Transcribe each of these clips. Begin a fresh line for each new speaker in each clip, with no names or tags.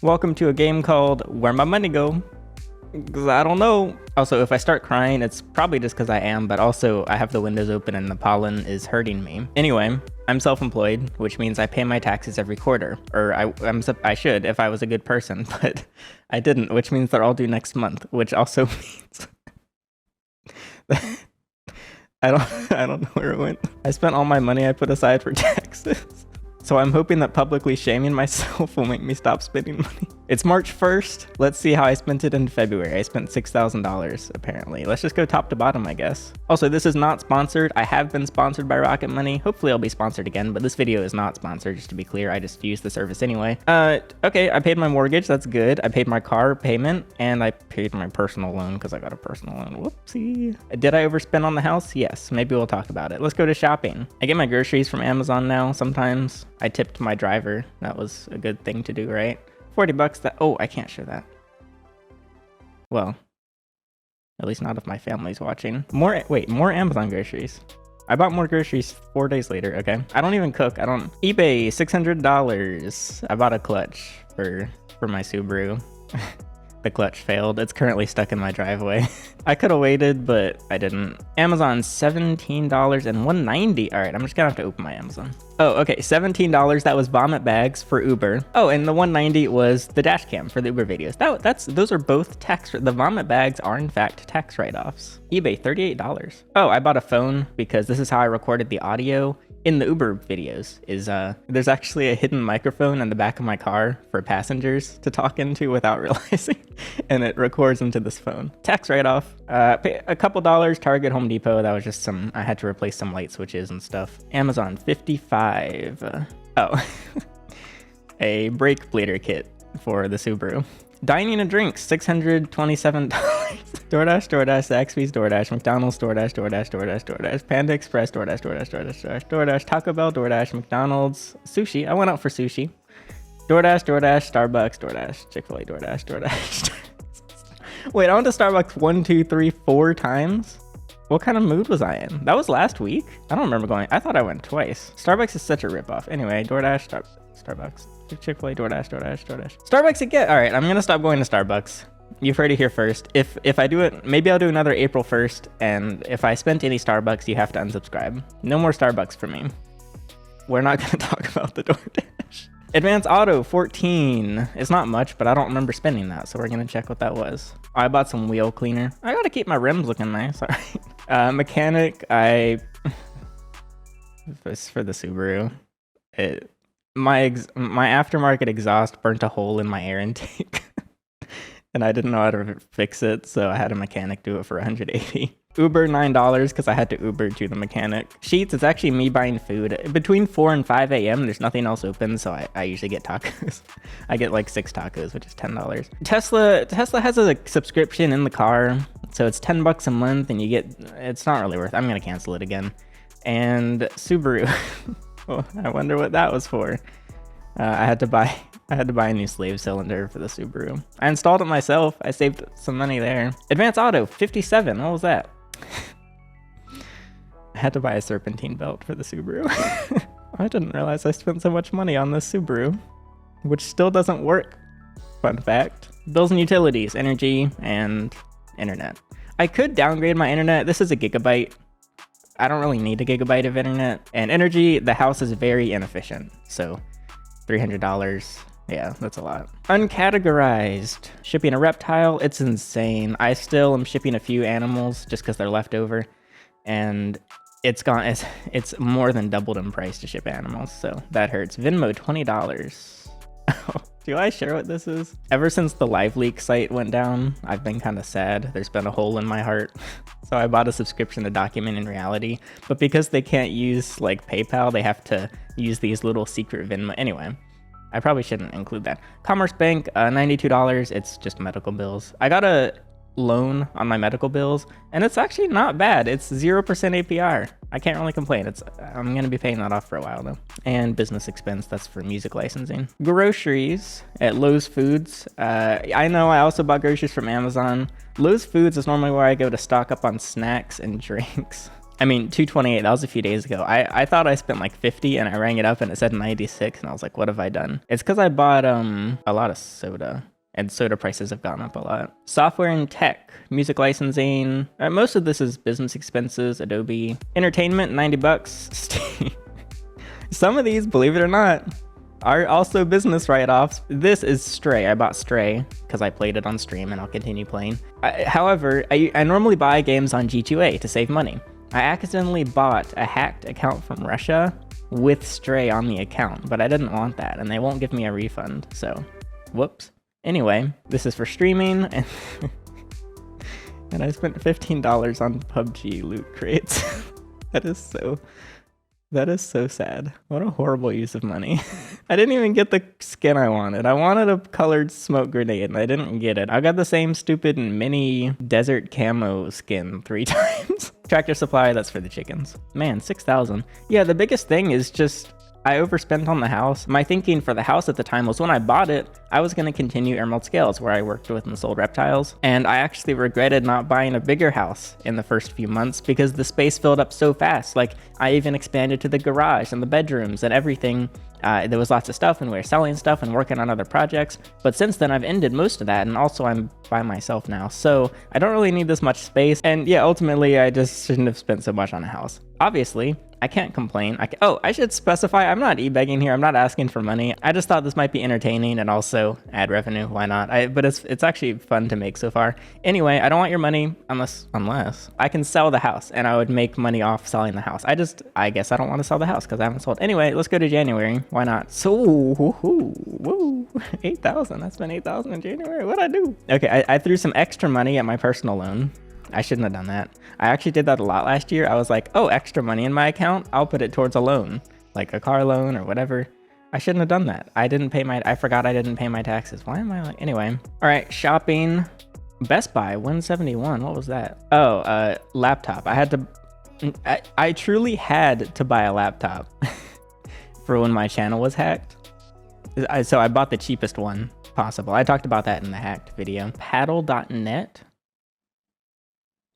Welcome to a game called Where My Money Go? Because I don't know. Also, if I start crying, it's probably just because I am, but also I have the windows open and the pollen is hurting me. Anyway, I'm self-employed, which means I pay my taxes every quarter. Or I should if I was a good person, but I didn't, which means they're all due next month, which also means I don't know where it went. I spent all my money I put aside for taxes. So I'm hoping that publicly shaming myself will make me stop spending money. It's March 1st. Let's see how I spent it in February. I spent $6,000 apparently. Let's just go top to bottom, I guess. Also, this is not sponsored. I have been sponsored by Rocket Money. Hopefully I'll be sponsored again, but this video is not sponsored, just to be clear. I just use the service anyway. Okay, I paid my mortgage. That's good. I paid my car payment and I paid my personal loan because I got a personal loan. Whoopsie. Did I overspend on the house? Yes. Maybe we'll talk about it. Let's go to shopping. I get my groceries from Amazon now sometimes. I tipped my driver. That was a good thing to do, right? 40 bucks that, oh, I can't show that. Well, at least not if my family's watching. More Amazon groceries. I bought more groceries 4 days later, okay? I don't even cook, eBay, $600. I bought a clutch for my Subaru. The clutch failed. It's currently stuck in my driveway. I could have waited, but I didn't. Amazon, $17 and $190. All right, I'm just gonna have to open my Amazon. Oh, okay, $17. That was vomit bags for Uber. Oh, and the $190 was the dash cam for the Uber videos. Those are both tax. The vomit bags are in fact tax write-offs. eBay, $38. Oh, I bought a phone because this is how I recorded the audio in the Uber videos. There's actually a hidden microphone in the back of my car for passengers to talk into without realizing, and it records into this phone. Tax write-off. Pay a couple dollars. Target, Home Depot. That was just I had to replace some light switches and stuff. Amazon, $55. Oh, a brake bleeder kit for the Subaru. Dining and drinks, $627. DoorDash, Zaxby's, DoorDash, McDonald's, DoorDash, Panda Express, DoorDash, Taco Bell, DoorDash, McDonald's, sushi. I went out for sushi. DoorDash, Starbucks, DoorDash, Chick-fil-A, DoorDash. Wait, I went to Starbucks 1, 2, 3, 4 times? What kind of mood was I in? That was last week? I don't remember going. I thought I went twice. Starbucks is such a ripoff. Anyway, DoorDash, Starbucks. Chick-fil-A, DoorDash. Starbucks again. All right, I'm gonna stop going to Starbucks. You've heard it here first. If I do it, maybe I'll do another April 1st. And if I spent any Starbucks, you have to unsubscribe. No more Starbucks for me. We're not gonna talk about the DoorDash. Advance Auto, 14. It's not much, but I don't remember spending that, so we're gonna check what that was. I bought some wheel cleaner. I gotta keep my rims looking nice. All right. Mechanic, this for the Subaru. My aftermarket exhaust burnt a hole in my air intake. And I didn't know how to fix it, so I had a mechanic do it for $180. Uber, $9 because I had to Uber to the mechanic. Sheets, it's actually me buying food. Between 4 and 5 a.m., there's nothing else open, so I usually get tacos. I get like 6 tacos, which is $10. Tesla has a subscription in the car, so it's $10 a month, and you get, it's not really worth it. I'm gonna cancel it again. And Subaru, oh, I wonder what that was for. I had to buy a new slave cylinder for the Subaru. I installed it myself. I saved some money there. Advance Auto, $57. What was that? I had to buy a serpentine belt for the Subaru. I didn't realize I spent so much money on this Subaru, which still doesn't work. Fun fact. Bills and utilities, energy, and internet. I could downgrade my internet. This is a gigabyte. I don't really need a gigabyte of internet. And energy, the house is very inefficient. So $300. Yeah, that's a lot. Uncategorized. Shipping a reptile, it's insane. I still am shipping a few animals just because they're left over. And it's more than doubled in price to ship animals, so that hurts. Venmo, $20. Oh, do I share what this is? Ever since the Live Leak site went down, I've been kind of sad. There's been a hole in my heart. So I bought a subscription to Document in Reality, but because they can't use like PayPal, they have to use these little secret Venmo. Anyway, I probably shouldn't include that. Commerce Bank, $92. It's just medical bills. I got a loan on my medical bills, and it's actually not bad. It's 0% APR. I can't really complain. I'm gonna be paying that off for a while though. And business expense, that's for music licensing. Groceries at Lowe's Foods. I know I also bought groceries from Amazon. Lowe's Foods is normally where I go to stock up on snacks and drinks. I mean, 228, that was a few days ago. I thought I spent like 50 and I rang it up and it said 96 and I was like, what have I done? It's because I bought a lot of soda. And soda prices have gone up a lot. Software and tech, music licensing. Most of this is business expenses, Adobe. Entertainment, 90 bucks. Steam. Some of these, believe it or not, are also business write-offs. This is Stray. I bought Stray because I played it on stream and I'll continue playing. However, I normally buy games on G2A to save money. I accidentally bought a hacked account from Russia with Stray on the account, but I didn't want that and they won't give me a refund, so whoops. Anyway, this is for streaming, and I spent $15 on PUBG loot crates. That is so sad. What a horrible use of money. I didn't even get the skin I wanted. I wanted a colored smoke grenade, and I didn't get it. I got the same stupid mini desert camo skin 3 times. Tractor Supply, that's for the chickens. Man, 6,000. Yeah, the biggest thing is just I overspent on the house. My thinking for the house at the time was when I bought it, I was going to continue Emerald Scales where I worked with and sold reptiles. And I actually regretted not buying a bigger house in the first few months because the space filled up so fast. Like I even expanded to the garage and the bedrooms and everything. There was lots of stuff and we were selling stuff and working on other projects. But since then I've ended most of that and also I'm by myself now. So I don't really need this much space. And yeah, ultimately I just shouldn't have spent so much on a house. Obviously, I can't complain. I should specify, I'm not e-begging here. I'm not asking for money. I just thought this might be entertaining and also add revenue. Why not? But it's actually fun to make so far. Anyway, I don't want your money unless I can sell the house and I would make money off selling the house. I guess I don't want to sell the house because I haven't sold. Anyway, let's go to January. Why not? So, woo, 8,000. I spent 8,000 in January. What'd I do? Okay, I threw some extra money at my personal loan. I shouldn't have done that. I actually did that a lot last year. I was like, oh, extra money in my account, I'll put it towards a loan, like a car loan or whatever. I shouldn't have done that. I forgot I didn't pay my taxes. Why am I like, anyway. All right, shopping. Best Buy, 171, what was that? Oh, laptop. I truly had to buy a laptop for when my channel was hacked. So I bought the cheapest one possible. I talked about that in the hacked video. Paddle.net.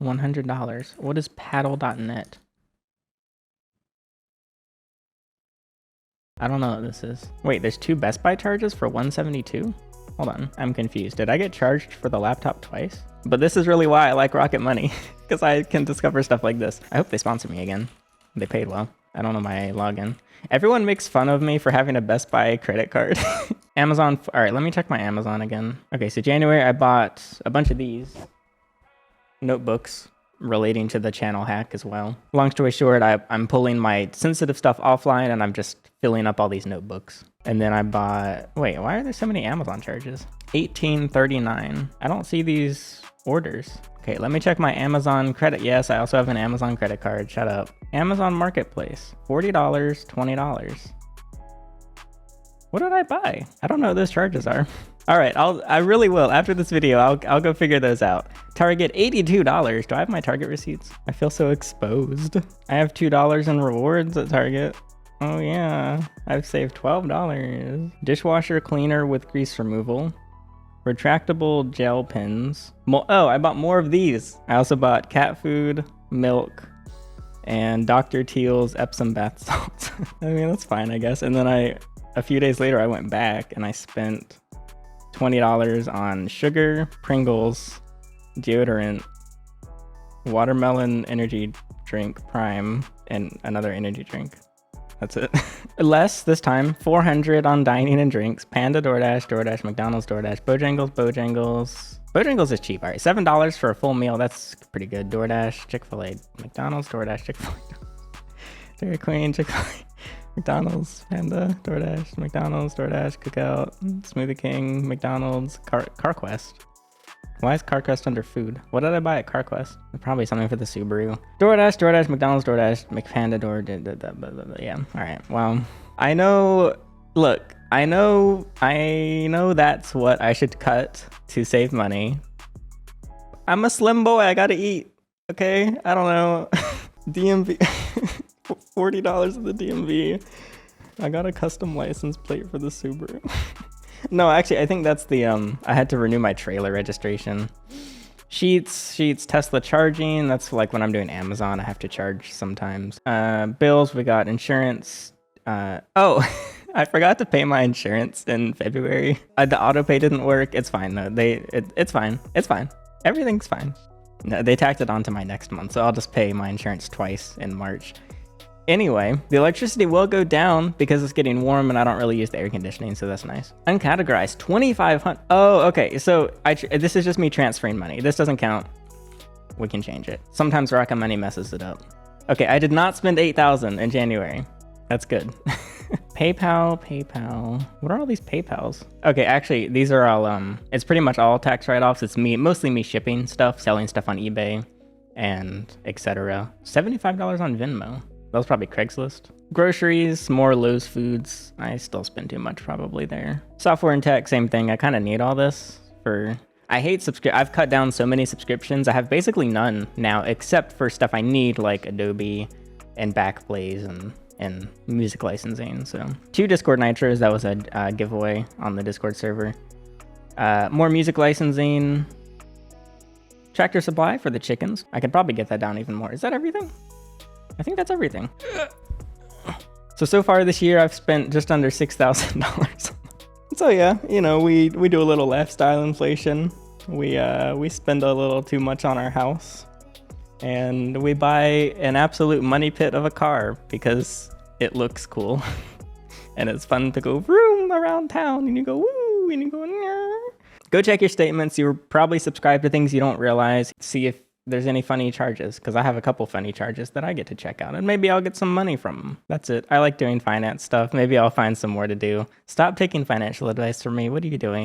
$100. What is paddle.net? I don't know what this is. Wait, there's 2 Best Buy charges for 172? Hold on, I'm confused. Did I get charged for the laptop twice? But this is really why I like Rocket Money, because I can discover stuff like this. I hope they sponsor me again. They paid well. I don't know my login. Everyone makes fun of me for having a Best Buy credit card. Amazon, all right, let me check my Amazon again. Okay, so January I bought a bunch of these notebooks relating to the channel hack as well. Long story short, I'm pulling my sensitive stuff offline and I'm just filling up all these notebooks. And then I bought, wait, why are there so many Amazon charges? $18.39. I don't see these orders. Okay, let me check my Amazon credit. Yes, I also have an Amazon credit card. Shut up. Amazon Marketplace, $40, $20. What did I buy? I don't know what those charges are. All right, I really will. After this video, I'll go figure those out. Target, $82. Do I have my Target receipts? I feel so exposed. I have $2 in rewards at Target. Oh yeah, I've saved $12. Dishwasher cleaner with grease removal. Retractable gel pens. Oh, I bought more of these. I also bought cat food, milk, and Dr. Teal's Epsom bath salts. I mean, that's fine, I guess. And then a few days later, I went back and I spent $20 on sugar, Pringles, deodorant, watermelon energy drink prime, and another energy drink. That's it. Less this time, $400 on dining and drinks. Panda, DoorDash, McDonald's, DoorDash, Bojangles. Bojangles is cheap. All right, $7 for a full meal. That's pretty good. DoorDash, Chick-fil-A, McDonald's, DoorDash, Chick-fil-A, Dairy Queen, Chick-fil-A, McDonald's, Panda, DoorDash, McDonald's, DoorDash, Cookout, Smoothie King, McDonald's, CarQuest. Why is CarQuest under food? What did I buy at CarQuest? Probably something for the Subaru. DoorDash, McDonald's, DoorDash, McPanda, yeah. All right, well, I know, look, I know that's what I should cut to save money. I'm a slim boy, I gotta eat, okay? I don't know. DMV, $40 at the DMV. I got a custom license plate for the Subaru. No, actually, I think that's the, I had to renew my trailer registration. Sheets, Tesla charging. That's like when I'm doing Amazon, I have to charge sometimes. Bills, we got insurance. Oh, I forgot to pay my insurance in February. The auto pay didn't work. It's fine though. It's fine. It's fine. Everything's fine. No, they tacked it onto my next month, so I'll just pay my insurance twice in March. Anyway, the electricity will go down because it's getting warm and I don't really use the air conditioning, so that's nice. Uncategorized, 2,500. Oh, okay, so this is just me transferring money. This doesn't count. We can change it. Sometimes Rockin' Money messes it up. Okay, I did not spend 8,000 in January. That's good. PayPal. What are all these PayPals? Okay, actually, these are all, it's pretty much all tax write-offs. It's mostly me shipping stuff, selling stuff on eBay, and etc. $75 on Venmo. That was probably Craigslist. Groceries, more Lowe's foods. I still spend too much probably there. Software and tech, same thing. I kind of need all this for... I hate I've cut down so many subscriptions. I have basically none now, except for stuff I need like Adobe and Backblaze and music licensing. So 2 Discord Nitros, that was a giveaway on the Discord server. More music licensing. Tractor Supply for the chickens. I could probably get that down even more. Is that everything? I think that's everything. So far this year, I've spent just under $6,000. So yeah, you know, we do a little lifestyle inflation. We spend a little too much on our house. And we buy an absolute money pit of a car because it looks cool. And it's fun to go vroom around town and you go woo and you go nyah. Go check your statements. You're probably subscribed to things you don't realize. See if there's any funny charges, because I have a couple funny charges that I get to check out, and maybe I'll get some money from them. That's it. I like doing finance stuff. Maybe I'll find some more to do. Stop taking financial advice from me. What are you doing?